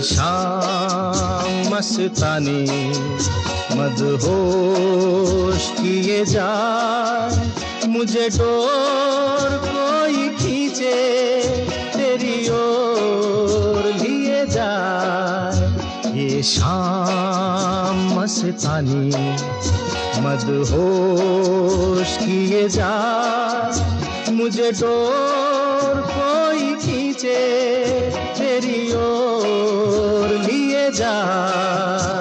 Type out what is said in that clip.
शाम मस्तानी मदहोश किए जाए, मुझे डोर कोई खींचे तेरी ओर लिए जाए। ये शाम मस्तानी मदहोश किए जाए, मुझे डोर कोई खींचे तेरी ओर लिए जाए।